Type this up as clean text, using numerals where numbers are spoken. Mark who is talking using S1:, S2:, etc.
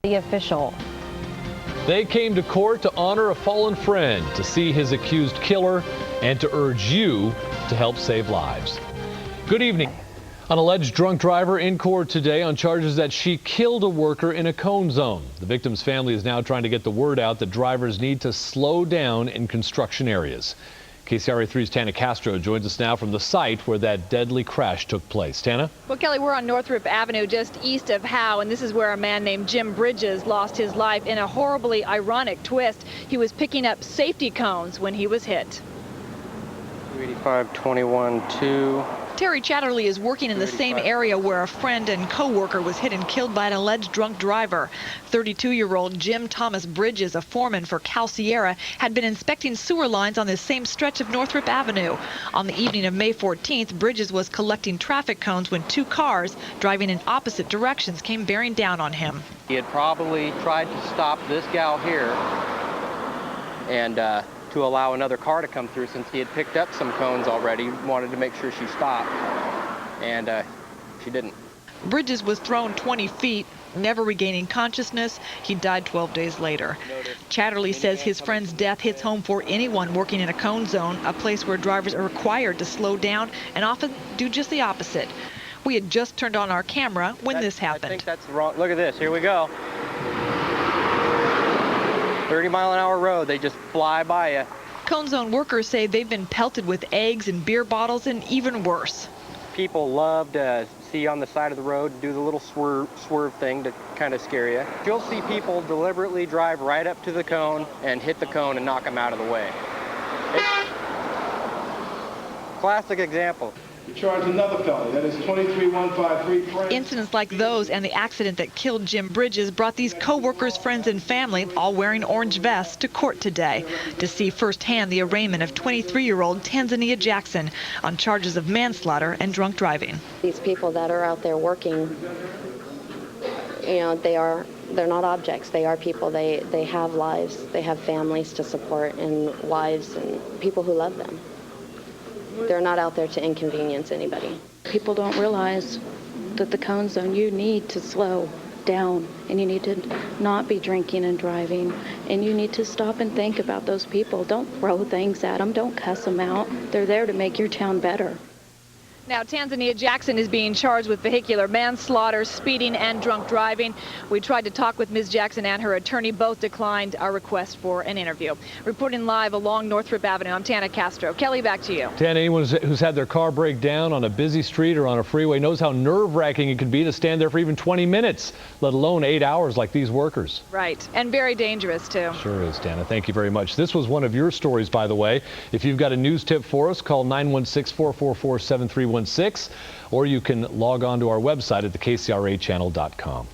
S1: The official.
S2: They came to court to honor a fallen friend, to see his accused killer, and to urge you to help save lives. Good evening. An alleged drunk driver in court today on charges that she killed a worker in a cone zone. The victim's family is now trying to get the word out that drivers need to slow down in construction areas. KCRA 3's Tana Castro joins us now from the site where that deadly crash took place. Tana?
S3: Well, Kelly, we're on Northrop Avenue just east of Howe, and this is where a man named Jim Bridges lost his life in a horribly ironic twist. He was picking up safety cones when he was hit.
S4: 285-21-2.
S3: Terry Chatterley is working in the same area where a friend and co-worker was hit and killed by an alleged drunk driver. 32-year-old Jim Thomas Bridges, a foreman for Cal Sierra, had been inspecting sewer lines on this same stretch of Northrop Avenue. On the evening of May 14th, Bridges was collecting traffic cones when two cars driving in opposite directions came bearing down on him.
S4: He had probably tried to stop this gal here and to allow another car to come through, since he had picked up some cones already. Wanted to make sure she stopped, and she didn't.
S3: Bridges was thrown 20 feet, never regaining consciousness. He died 12 days later. Chatterley says his friend's death hits home for anyone working in a cone zone, a place where drivers are required to slow down and often do just the opposite. We had just turned on our camera when this happened.
S4: I think that's wrong. Look at this. Here we go. 30-mile-an-hour road. They just fly by you.
S3: Cone zone workers say they've been pelted with eggs and beer bottles, and even worse.
S4: People love to see you on the side of the road, do the little swerve thing to kind of scare you. You'll see people deliberately drive right up to the cone and hit the cone and knock them out of the way. Classic example.
S5: Charge another felony, that is 23-153.
S3: Incidents like those and the accident that killed Jim Bridges brought these co-workers, friends, and family, all wearing orange vests, to court today to see firsthand the arraignment of 23-year-old Tanzania Jackson on charges of manslaughter and drunk driving.
S6: These people that are out there working, you know, they're not objects. They are people. They have lives. They have families to support and wives and people who love them. They're not out there to inconvenience anybody.
S7: People don't realize that the cone zone, you need to slow down, and you need to not be drinking and driving, and you need to stop and think about those people. Don't throw things at them. Don't cuss them out. They're there to make your town better.
S3: Now, Tanzania Jackson is being charged with vehicular manslaughter, speeding, and drunk driving. We tried to talk with Ms. Jackson and her attorney. Both declined our request for an interview. Reporting live along Northrop Avenue, I'm Tana Castro. Kelly, back to you.
S2: Tana, anyone who's had their car break down on a busy street or on a freeway knows how nerve-wracking it can be to stand there for even 20 minutes, let alone 8 hours like these workers.
S3: Right, and very dangerous, too.
S2: Sure is, Tana. Thank you very much. This was one of your stories, by the way. If you've got a news tip for us, call 916-444-7316, or you can log on to our website at thekcrachannel.com.